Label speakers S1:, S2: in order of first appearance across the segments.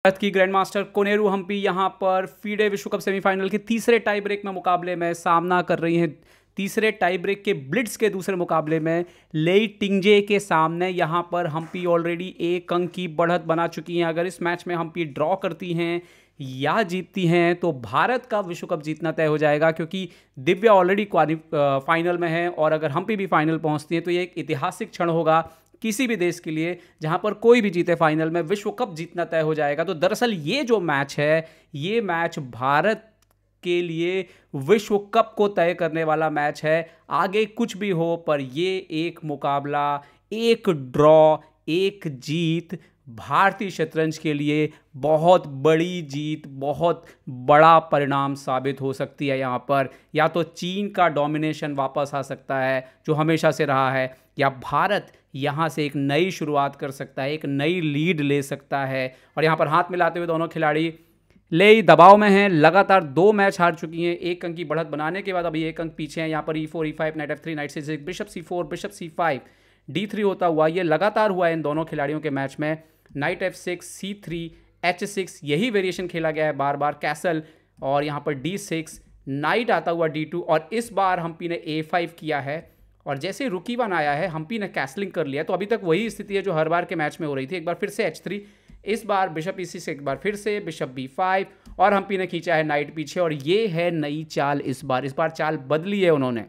S1: भारत की grand master Koneru Hampi यहां पर फीडे विश्व कप सेमीफाइनल के तीसरे टाई ब्रेक में मुकाबले में सामना कर रही हैं। तीसरे टाई ब्रेक के ब्लिट्स के दूसरे मुकाबले में लेई टिंगजे के सामने यहां पर हम्पी ऑलरेडी 1 अंक की बढ़त बना चुकी हैं। अगर इस मैच में हम्पी ड्रॉ करती हैं या जीतती हैं तो भारत का विश्व कप जीतना तय हो जाएगा, क्योंकि दिव्या ऑलरेडी फाइनल में है और अगर हम्पी भी फाइनल पहुंचती है तो ये एक ऐतिहासिक क्षण होगा किसी भी देश के लिए, जहां पर कोई भी जीते फाइनल में विश्व कप जीतना तय हो जाएगा। तो दरअसल ये जो मैच है, ये मैच भारत के लिए विश्व कप को तय करने वाला मैच है। आगे कुछ भी हो, पर ये एक मुकाबला, एक ड्रॉ, एक जीत भारतीय शतरंज के लिए बहुत बड़ी जीत, बहुत बड़ा परिणाम साबित हो सकती है। यहाँ पर या तो चीन का डोमिनेशन वापस आ सकता है जो हमेशा से रहा है, या भारत यहाँ से एक नई शुरुआत कर सकता है, एक नई लीड ले सकता है। और यहाँ पर हाथ मिलाते हुए दोनों खिलाड़ी ले दबाव में हैं, लगातार 2 मैच हार चुकी हैं। 1 अंक की बढ़त बनाने के बाद अभी 1 अंक पीछे हैं। यहाँ पर E4 E5 night F3 night C6 bishop C4 bishop C5 D3 होता हुआ ये लगातार हुआ है इन दोनों खिलाड़ियों के मैच में। नाइट F6 C3 H6 यही वेरिएशन खेला गया है बार बार, कैसल, और यहाँ पर D6 नाइट आता हुआ D2, और इस बार हम्पी ने A5 किया है। और जैसे रुकी वन आया है हम्पी ने कैसलिंग कर लिया। तो अभी तक वही स्थिति है जो हर बार के मैच में हो रही थी। एक बार फिर से H3, इस बार बिशप E6 से एक बार फिर से बिशप B5, और हम्पी ने खींचा है नाइट पीछे। और ये है नई चाल इस बार चाल बदली है उन्होंने।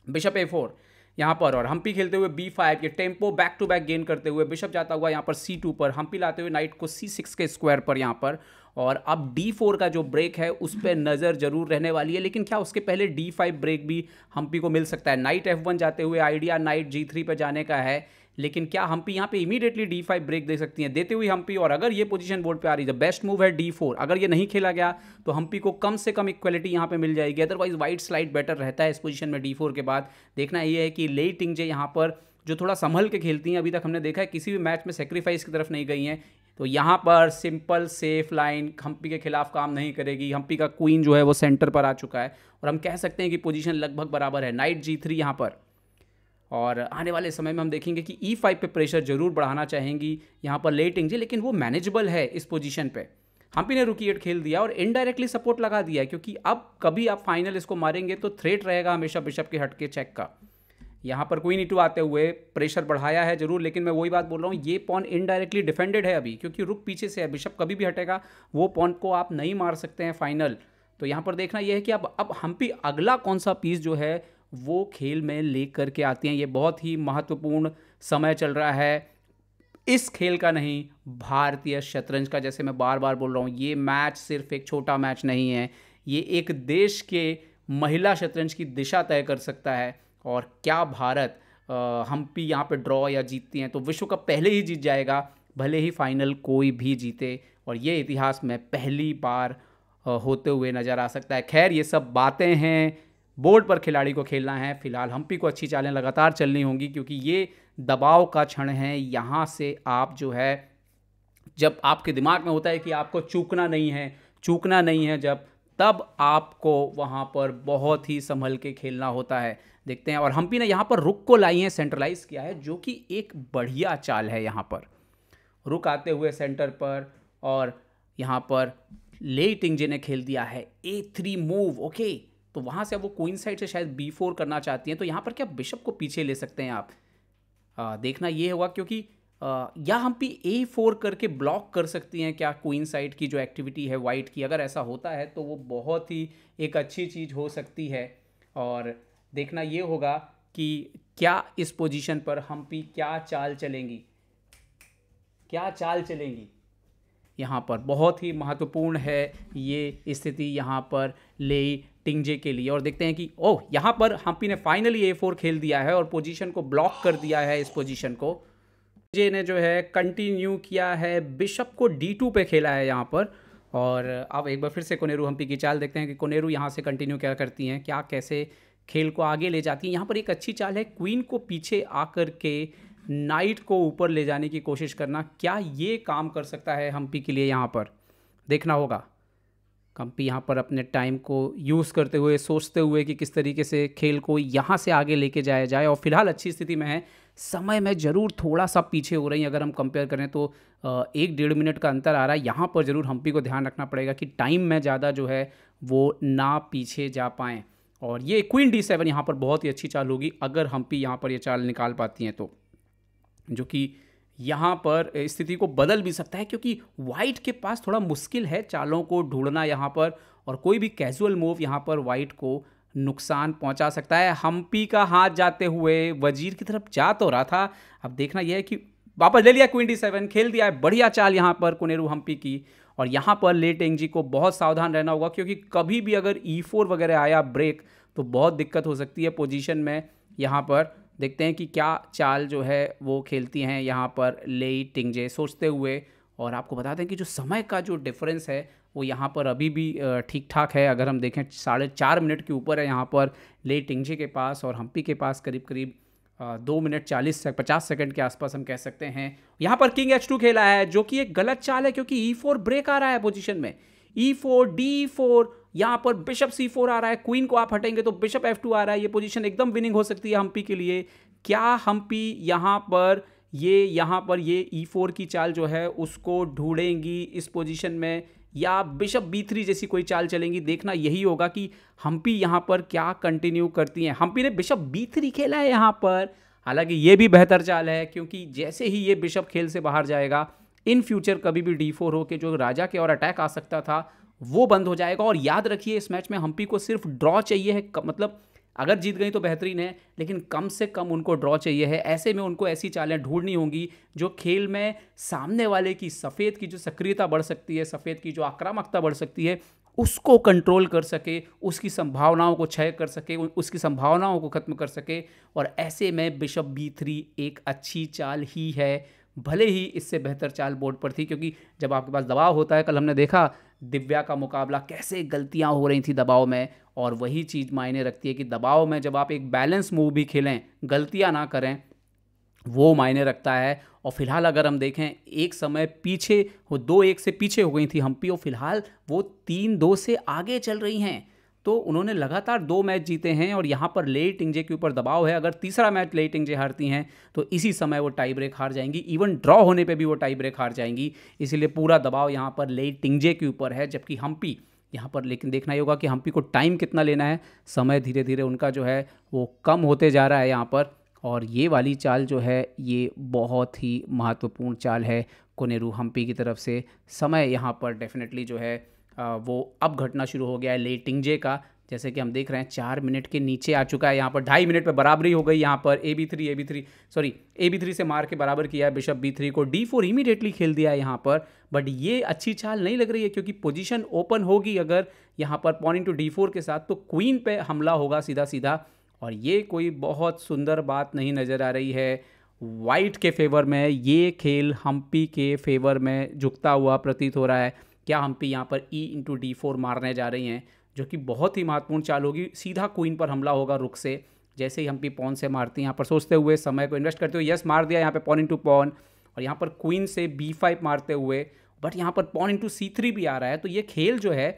S1: बिशप A4 यहाँ पर, और हम्पी खेलते हुए B5, ये tempo back to back gain करते हुए बिशप जाता हुआ यहाँ पर C2 पर, हम्पी लाते हुए नाइट को C6 के स्क्वायर पर यहाँ पर। और अब D4 का जो ब्रेक है उस पर नज़र जरूर रहने वाली है, लेकिन क्या उसके पहले D5 ब्रेक भी हम्पी को मिल सकता है। नाइट F1 जाते हुए आइडिया नाइट G3 पर जाने का है, लेकिन क्या हम्पी यहाँ पे इमीडिएटली D5 ब्रेक दे सकती हैं, देते हुए हम्पी। और अगर ये पोजीशन बोर्ड पे आ रही है, बेस्ट मूव है D4। अगर ये नहीं खेला गया तो हम्पी को कम से कम इक्वलिटी यहाँ पे मिल जाएगी, अदरवाइज वाइट स्लाइड बेटर रहता है इस पोजीशन में D4 के बाद। देखना ये है कि लेई टिंगजे यहाँ पर जो थोड़ा संभल के खेलती हैं, अभी तक हमने देखा है किसी भी मैच में सेक्रीफाइस की तरफ नहीं गई हैं। तो यहाँ पर सिंपल सेफ लाइन हम्पी के खिलाफ काम नहीं करेगी। हम्पी का क्वीन जो है वो सेंटर पर आ चुका है और हम कह सकते हैं कि पोजीशन लगभग बराबर है। नाइट G3 यहाँ पर, और आने वाले समय में हम देखेंगे कि E5 पे प्रेशर जरूर बढ़ाना चाहेंगी यहाँ पर लेई टिंगजे, लेकिन वो मैनेजेबल है इस पोजीशन पे। हम्पी ने रुक E8 खेल दिया और इनडायरेक्टली सपोर्ट लगा दिया, क्योंकि अब कभी आप फाइनल इसको मारेंगे तो थ्रेट रहेगा हमेशा बिशप के हटके चेक का। यहाँ पर क्वीन E2 आते हुए प्रेशर बढ़ाया है जरूर, लेकिन मैं वही बात बोल रहा हूँ, ये पॉन इनडायरेक्टली डिफेंडेड है अभी, क्योंकि रुक पीछे से है। बिशप कभी भी हटेगा, वो पॉन को आप नहीं मार सकते हैं फाइनल। तो यहाँ पर देखना यह है कि अब हम्पी अगला कौन सा पीस जो है वो खेल में लेकर के आती हैं। ये बहुत ही महत्वपूर्ण समय चल रहा है इस खेल का, नहीं भारतीय शतरंज का। जैसे मैं बार बार बोल रहा हूँ, ये मैच सिर्फ एक छोटा मैच नहीं है, ये एक देश के महिला शतरंज की दिशा तय कर सकता है। और क्या भारत हम्पी यहाँ पे ड्रॉ या जीतती हैं तो विश्व कप पहले ही जीत जाएगा, भले ही फाइनल कोई भी जीते। और ये इतिहास में पहली बार होते हुए नज़र आ सकता है। खैर, ये सब बातें हैं, बोर्ड पर खिलाड़ी को खेलना है। फिलहाल हम्पी को अच्छी चालें लगातार चलनी होंगी, क्योंकि ये दबाव का क्षण है। यहाँ से आप जो है, जब आपके दिमाग में होता है कि आपको चूकना नहीं है, जब तब आपको वहाँ पर बहुत ही संभल के खेलना होता है। देखते हैं। और हम्पी ने यहाँ पर रुक को लाई है, सेंट्रलाइज किया है, जो कि एक बढ़िया चाल है। यहाँ पर रुक आते हुए सेंटर पर, और यहाँ पर लेई टिंगजे ने खेल दिया है A3 मूव। ओके, तो वहाँ से अब वो क्वीन साइड से शायद B4 करना चाहती हैं। तो यहाँ पर क्या बिशप को पीछे ले सकते हैं आप, देखना ये होगा, क्योंकि या हम्पी A4 करके ब्लॉक कर सकती हैं क्या क्वीन साइड की जो एक्टिविटी है वाइट की। अगर ऐसा होता है तो वो बहुत ही एक अच्छी चीज़ हो सकती है। और देखना ये होगा कि क्या इस पोजीशन पर हम्पी क्या चाल चलेंगी, यहाँ पर बहुत ही महत्वपूर्ण है ये स्थिति यहाँ पर लेई टिंगजे के लिए। और देखते हैं कि यहाँ पर हम्पी ने फाइनली A4 खेल दिया है और पोजीशन को ब्लॉक कर दिया है। इस पोजीशन को टिंगजे ने जो है कंटिन्यू किया है, बिशप को D2 पे खेला है यहाँ पर। और अब एक बार फिर से कोनेरू हम्पी की चाल देखते हैं कि कोनेरू यहाँ से कंटिन्यू क्या करती हैं, क्या कैसे खेल को आगे ले जाती हैं। यहाँ पर एक अच्छी चाल है, क्वीन को पीछे आकर के नाइट को ऊपर ले जाने की कोशिश करना। क्या ये काम कर सकता है हम्पी के लिए, यहाँ पर देखना होगा। हम्पी यहाँ पर अपने टाइम को यूज़ करते हुए, सोचते हुए कि किस तरीके से खेल को यहाँ से आगे लेके जाया जाए। और फिलहाल अच्छी स्थिति में है, समय में ज़रूर थोड़ा सा पीछे हो रही हैं। अगर हम कंपेयर करें तो 1-1.5 मिनट का अंतर आ रहा है। यहाँ पर ज़रूर हम्पी को ध्यान रखना पड़ेगा कि टाइम में ज़्यादा जो है वो ना पीछे जा पाएँ। और ये क्वीन D7 यहाँ पर बहुत ही अच्छी चाल होगी अगर हम्पी यहाँ पर ये चाल निकाल पाती हैं तो, जो कि यहाँ पर स्थिति को बदल भी सकता है, क्योंकि वाइट के पास थोड़ा मुश्किल है चालों को ढूंढना यहाँ पर, और कोई भी कैजुअल मूव यहाँ पर वाइट को नुकसान पहुँचा सकता है। हम्पी का हाथ जाते हुए वजीर की तरफ जा तो रहा था, अब देखना यह है कि वापस ले लिया, क्वीन D7 खेल दिया है, बढ़िया चाल यहाँ पर कोनेरू हम्पी की। और यहाँ पर ले टेंगजी को बहुत सावधान रहना होगा, क्योंकि कभी भी अगर E4 वगैरह आया ब्रेक तो बहुत दिक्कत हो सकती है पोजीशन में। यहाँ पर देखते हैं कि क्या चाल जो है वो खेलती हैं यहाँ पर लेई टिंगजे सोचते हुए। और आपको बता दें कि जो समय का जो डिफरेंस है वो यहाँ पर अभी भी ठीक ठाक है। अगर हम देखें 4.5 मिनट के ऊपर है यहाँ पर लेई टिंगजे के पास, और हम्पी के पास करीब करीब 2 मिनट 50 सेकंड के आसपास हम कह सकते हैं। यहाँ पर किंग H2 खेला है, जो कि एक गलत चाल है, क्योंकि E4 ब्रेक आ रहा है पोजीशन में, E4 D4, यहाँ पर बिशप C4 आ रहा है, क्वीन को आप हटेंगे तो बिशप F2 आ रहा है। ये पोजीशन एकदम विनिंग हो सकती है हम्पी के लिए। क्या हम्पी यहाँ पर ये E4 की चाल जो है उसको ढूंढेंगी इस पोजीशन में, या बिशप B3 जैसी कोई चाल चलेंगी? देखना यही होगा कि हम्पी यहाँ पर क्या कंटिन्यू करती हैं। हम्पी ने बिशप B3 खेला है यहाँ पर, हालांकि ये भी बेहतर चाल है, क्योंकि जैसे ही ये बिशप खेल से बाहर जाएगा, इन फ्यूचर कभी भी D4 हो के जो राजा के और अटैक आ सकता था वो बंद हो जाएगा। और याद रखिए इस मैच में हम्पी को सिर्फ ड्रॉ चाहिए है, मतलब अगर जीत गई तो बेहतरीन है, लेकिन कम से कम उनको ड्रॉ चाहिए है। ऐसे में उनको ऐसी चालें ढूंढनी होंगी जो खेल में सामने वाले की, सफ़ेद की जो सक्रियता बढ़ सकती है, सफ़ेद की जो आक्रामकता बढ़ सकती है, उसको कंट्रोल कर सके, उसकी संभावनाओं को क्षय कर सके, उसकी संभावनाओं को ख़त्म कर सके। और ऐसे में बिशप B3 एक अच्छी चाल ही है, भले ही इससे बेहतर चाल बोर्ड पर थी, क्योंकि जब आपके पास दबाव होता है, कल हमने देखा दिव्या का मुकाबला कैसे गलतियां हो रही थी दबाव में, और वही चीज़ मायने रखती है कि दबाव में जब आप एक बैलेंस मूव भी खेलें, गलतियां ना करें, वो मायने रखता है। और फिलहाल अगर हम देखें एक समय पीछे वो 2-1 से पीछे हो गई थी हम्पी, और फिलहाल वो 3-2 से आगे चल रही हैं। तो उन्होंने लगातार 2 मैच जीते हैं, और यहाँ पर लेई टिंगजे के ऊपर दबाव है। अगर तीसरा मैच लेई टिंगजे हारती हैं तो इसी समय वो टाई ब्रेक हार जाएंगी, इवन ड्रॉ होने पे भी वो टाई ब्रेक हार जाएंगी। इसीलिए पूरा दबाव यहाँ पर लेई टिंगजे के ऊपर है, जबकि हम्पी यहाँ पर, लेकिन देखना ही होगा कि हम्पी को टाइम कितना लेना है। समय धीरे धीरे उनका जो है वो कम होते जा रहा है यहाँ पर, और ये वाली चाल जो है ये बहुत ही महत्वपूर्ण चाल है कोनेरू हम्पी की तरफ से। समय यहाँ पर डेफिनेटली जो है वो अब घटना शुरू हो गया है लेई टिंगजे का, जैसे कि हम देख रहे हैं 4 मिनट के नीचे आ चुका है। यहाँ पर 2.5 मिनट पे बराबरी हो गई। यहाँ पर AB3 से मार के बराबर किया है बिशप B3 को, D4 इमीडिएटली खेल दिया है यहाँ पर। बट ये अच्छी चाल नहीं लग रही है, क्योंकि पोजीशन ओपन होगी अगर यहाँ पर पॉन इनटू D4 के साथ, तो क्वीन पे हमला होगा सीधा सीधा, और ये कोई बहुत सुंदर बात नहीं नज़र आ रही है वाइट के फेवर में। ये खेल हम्पी के फेवर में झुकता हुआ प्रतीत हो रहा है। क्या हम्पी यहाँ पर E/D4 मारने जा रही हैं, जो कि बहुत ही महत्वपूर्ण चाल होगी। सीधा क्वीन पर हमला होगा रुक से, जैसे ही हम्पी पॉन से मारती हैं। यहाँ पर सोचते हुए, समय को इन्वेस्ट करते हुए, यस मार दिया यहाँ पे पॉन इनटू पॉन, और यहाँ पर क्वीन से B5 मारते हुए, बट यहाँ पर पॉन इनटू C3 भी आ रहा है। तो ये खेल जो है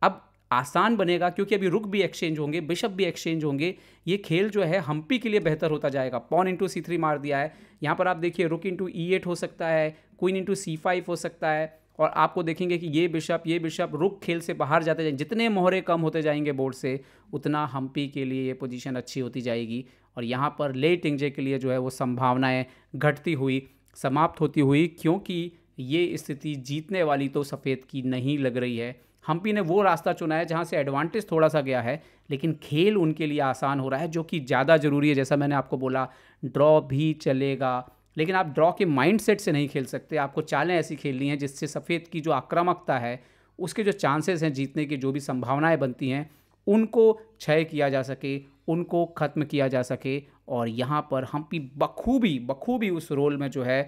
S1: अब आसान बनेगा, क्योंकि अभी रुक भी एक्सचेंज होंगे, बिशप भी एक्सचेंज होंगे। ये खेल जो है हम्पी के लिए बेहतर होता जाएगा। पॉन इनटू C3 मार दिया है, यहाँ पर आप देखिए रुक इनटू E8 हो सकता है, क्वीन इनटू C5 हो सकता है, और आपको देखेंगे कि ये बिशप रुक खेल से बाहर जाते जाएंगे। जितने मोहरे कम होते जाएंगे बोर्ड से, उतना हम्पी के लिए ये पोजीशन अच्छी होती जाएगी। और यहाँ पर लेई टिंगजे के लिए जो है वो संभावनाएं घटती हुई, समाप्त होती हुई, क्योंकि ये स्थिति जीतने वाली तो सफ़ेद की नहीं लग रही है। हम्पी ने वो रास्ता चुना है जहाँ से एडवांटेज थोड़ा सा गया है, लेकिन खेल उनके लिए आसान हो रहा है, जो कि ज़्यादा ज़रूरी है। जैसा मैंने आपको बोला, ड्रॉ भी चलेगा, लेकिन आप ड्रॉ के माइंडसेट से नहीं खेल सकते। आपको चालें ऐसी खेलनी है जिससे सफ़ेद की जो आक्रामकता है, उसके जो चांसेस हैं जीतने की, जो भी संभावनाएं बनती हैं, उनको क्षय किया जा सके, उनको ख़त्म किया जा सके। और यहाँ पर हम्पी बखूबी उस रोल में जो है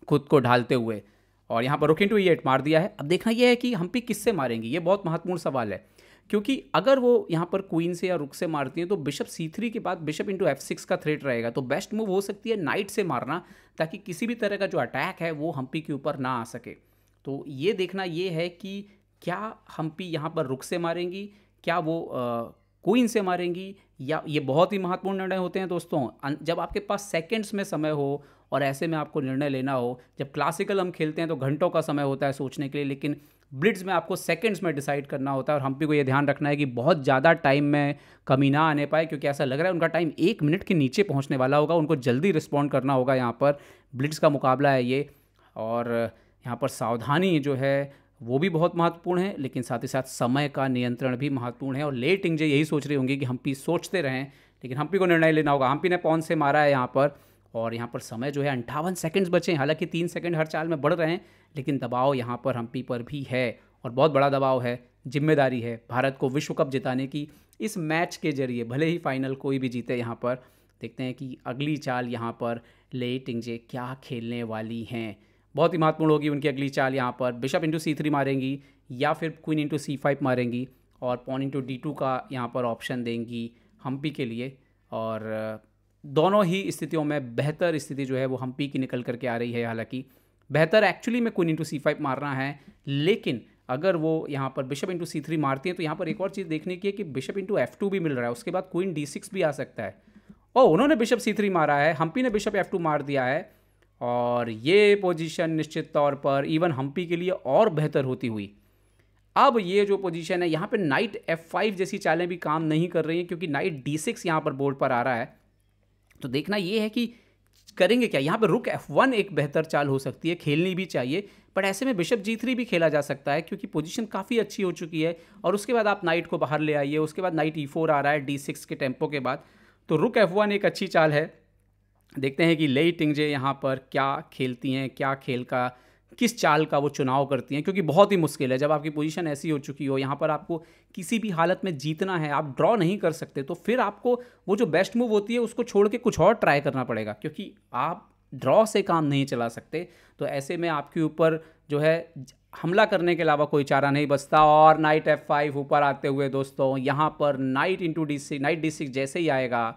S1: खुद को ढालते हुए, और यहाँ पर रुक इनटू E8 मार दिया है। अब देखना यह है कि हम्पी किससे मारेंगी, ये बहुत महत्वपूर्ण सवाल है, क्योंकि अगर वो यहाँ पर क्वीन से या रुक से मारती हैं तो बिशप C3 के बाद बिशप इनटू F6 का थ्रेट रहेगा। तो बेस्ट मूव हो सकती है नाइट से मारना, ताकि किसी भी तरह का जो अटैक है वो हम्पी के ऊपर ना आ सके। तो ये देखना ये है कि क्या हम्पी यहाँ पर रुक से मारेंगी, क्या वो क्वीन से मारेंगी, या ये बहुत ही महत्वपूर्ण निर्णय होते हैं दोस्तों जब आपके पास सेकंड्स में समय हो और ऐसे में आपको निर्णय लेना हो। जब क्लासिकल हम खेलते हैं तो घंटों का समय होता है सोचने के लिए, लेकिन ब्लिट्स में आपको सेकंड्स में डिसाइड करना होता है। और हम्पी को ये ध्यान रखना है कि बहुत ज़्यादा टाइम में कमी ना आने पाए, क्योंकि ऐसा लग रहा है उनका टाइम 1 मिनट के नीचे पहुंचने वाला होगा। उनको जल्दी रिस्पॉन्ड करना होगा। यहाँ पर ब्लिट्स का मुकाबला है ये, और यहाँ पर सावधानी जो है वो भी बहुत महत्वपूर्ण है, लेकिन साथ ही साथ समय का नियंत्रण भी महत्वपूर्ण है। और ले टिंगजे यही सोच रही होंगी कि हम्पी सोचते रहें, लेकिन हम्पी को निर्णय लेना होगा। हम्पी ने पॉन से मारा है यहाँ पर, और यहाँ पर समय जो है 58 सेकंड्स बचे हैं। हालांकि 3 सेकंड हर चाल में बढ़ रहे हैं, लेकिन दबाव यहाँ पर हम्पी पर भी है, और बहुत बड़ा दबाव है। जिम्मेदारी है भारत को विश्व कप जिताने की इस मैच के जरिए, भले ही फाइनल कोई भी जीते। यहाँ पर देखते हैं कि अगली चाल यहाँ पर ले टिंगजे क्या खेलने वाली हैं। बहुत ही महत्वपूर्ण होगी उनकी अगली चाल। यहाँ पर बिशप इंटू C3 मारेंगी, या फिर क्वीन इंटू C5 मारेंगी, और पॉन इंटू D2 का यहाँ पर ऑप्शन देंगी हम्पी के लिए। और दोनों ही स्थितियों में बेहतर स्थिति जो है वो हम्पी की निकल करके आ रही है। हालांकि बेहतर एक्चुअली में क्वीन इंटू C5 मारना है, लेकिन अगर वो यहाँ पर बिशप इंटू C3 मारती हैं तो यहाँ पर एक और चीज़ देखने की है कि बिशप इंटू F2 भी मिल रहा है, उसके बाद क्वीन D6 भी आ सकता है। उन्होंने बिशप C3 मारा है, हम्पी ने बिशप F2 मार दिया है, और ये पोजीशन निश्चित तौर पर इवन हम्पी के लिए और बेहतर होती हुई। अब ये जो पोजीशन है यहाँ पे नाइट F5 जैसी चालें भी काम नहीं कर रही हैं, क्योंकि नाइट D6 यहाँ पर बोर्ड पर आ रहा है। तो देखना ये है कि करेंगे क्या। यहाँ पर रुक F1 एक बेहतर चाल हो सकती है, खेलनी भी चाहिए, पर ऐसे में बिशप G3 भी खेला जा सकता है, क्योंकि पोजीशन काफ़ी अच्छी हो चुकी है। और उसके बाद आप नाइट को बाहर ले आइए, उसके बाद नाइट E4 आ रहा है D6 के टेम्पो के बाद, तो रुक F1 एक अच्छी चाल है। देखते हैं कि ले टिंगजे यहाँ पर क्या खेलती हैं, क्या खेल का, किस चाल का वो चुनाव करती हैं, क्योंकि बहुत ही मुश्किल है जब आपकी पोजीशन ऐसी हो चुकी हो। यहाँ पर आपको किसी भी हालत में जीतना है, आप ड्रॉ नहीं कर सकते, तो फिर आपको वो जो बेस्ट मूव होती है उसको छोड़ के कुछ और ट्राई करना पड़ेगा, क्योंकि आप ड्रॉ से काम नहीं चला सकते। तो ऐसे में आपके ऊपर जो है हमला करने के अलावा कोई चारा नहीं बचता। और नाइट F5 ऊपर आते हुए दोस्तों यहाँ पर night into D6, night D6 जैसे ही आएगा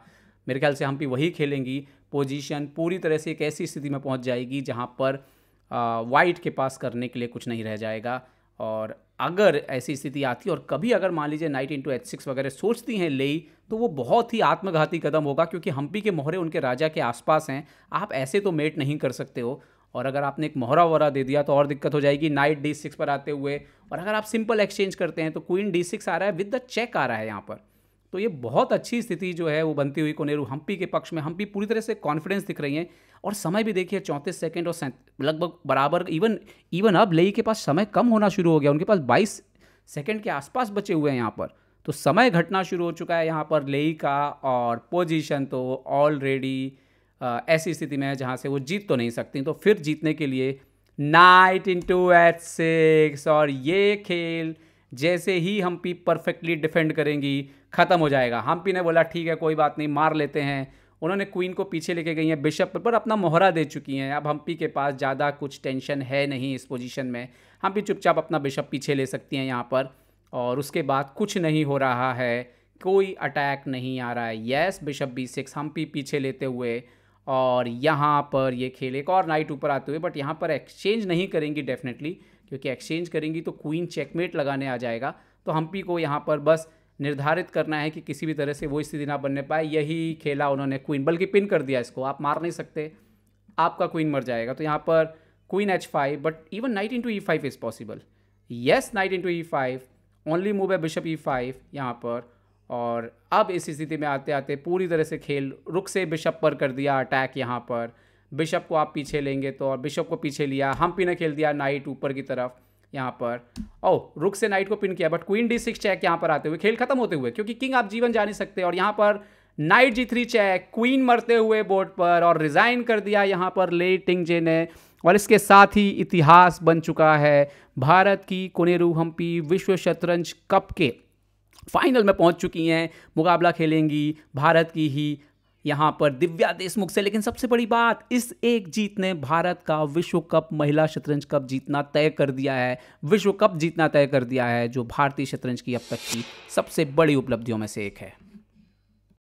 S1: मेरे ख्याल से हम्पी वही खेलेंगी। पोजीशन पूरी तरह से एक ऐसी स्थिति में पहुंच जाएगी जहां पर वाइट के पास करने के लिए कुछ नहीं रह जाएगा। और अगर ऐसी स्थिति आती है, और कभी अगर मान लीजिए नाइट इंटू H6 वगैरह सोचती हैं लेई, तो वो बहुत ही आत्मघाती कदम होगा, क्योंकि हम्पी के मोहरे उनके राजा के आसपास हैं। आप ऐसे तो मेट नहीं कर सकते हो, और अगर आपने एक मोहरा वोहरा दे दिया तो और दिक्कत हो जाएगी नाइट D6 पर आते हुए। और अगर आप सिंपल एक्सचेंज करते हैं तो क्वीन D6 आ रहा है विद द चेक आ रहा है यहाँ पर। तो ये बहुत अच्छी स्थिति जो है वो बनती हुई कोनेरू हम्पी के पक्ष में। हम्पी पूरी तरह से कॉन्फिडेंस दिख रही हैं, और समय भी देखिए 34 सेकंड और लगभग बराबर। इवन अब लेई के पास समय कम होना शुरू हो गया, उनके पास 22 सेकंड के आसपास बचे हुए हैं यहाँ पर। तो समय घटना शुरू हो चुका है यहाँ पर लेई का, और पोजीशन तो ऑलरेडी ऐसी स्थिति में है जहाँ से वो जीत तो नहीं सकती। तो फिर जीतने के लिए नाइट इंटू H6, और ये खेल जैसे ही हम्पी परफेक्टली डिफेंड करेंगी ख़त्म हो जाएगा। हम्पी ने बोला ठीक है कोई बात नहीं, मार लेते हैं। उन्होंने क्वीन को पीछे लेके गई हैं, बिशप पर अपना मोहरा दे चुकी हैं। अब हम्पी के पास ज़्यादा कुछ टेंशन है नहीं इस पोजीशन में। हम्पी चुपचाप अपना बिशप पीछे ले सकती हैं यहाँ पर, और उसके बाद कुछ नहीं हो रहा है, कोई अटैक नहीं आ रहा है। यस, बिशप B6 हम्पी पीछे लेते हुए, और यहाँ पर ये खेल एक और नाइट ऊपर आते हुए, बट यहाँ पर एक्सचेंज नहीं करेंगी डेफिनेटली, क्योंकि एक्सचेंज करेंगी तो क्वीन चेकमेट लगाने आ जाएगा। तो हम्पी को यहाँ पर बस निर्धारित करना है कि किसी भी तरह से वो स्थिति ना बनने पाए। यही खेला उन्होंने, क्वीन बल्कि पिन कर दिया इसको, आप मार नहीं सकते, आपका क्वीन मर जाएगा। तो यहाँ पर queen H5, but even night into E5 is possible. Yes, night into E5, only move है बिशप E5 यहाँ पर। और अब इस स्थिति में आते आते पूरी तरह से खेल रुक से बिशप पर कर दिया अटैक। यहाँ पर बिशप को आप पीछे लेंगे तो, और बिशप को पीछे लिया, हम्पी ने खेल दिया नाइट ऊपर की तरफ यहाँ पर। रुक से नाइट को पिन किया, बट क्वीन D6 चेक यहाँ पर आते हुए, खेल खत्म होते हुए, क्योंकि किंग आप जीवन जा नहीं सकते। और यहाँ पर नाइट G3 चेक, क्वीन मरते हुए बोर्ड पर, और रिजाइन कर दिया यहाँ पर ले टिंगजे ने। और इसके साथ ही इतिहास बन चुका है, भारत की कोनेरू हम्पी विश्व शतरंज कप के फाइनल में पहुंच चुकी हैं। मुकाबला खेलेंगी भारत की ही यहाँ पर दिव्या देशमुख से। लेकिन सबसे बड़ी बात, इस एक जीत ने भारत का विश्व कप महिला शतरंज कप जीतना तय कर दिया है, विश्व कप जीतना तय कर दिया है, जो भारतीय शतरंज की अब तक की सबसे बड़ी उपलब्धियों में से एक है।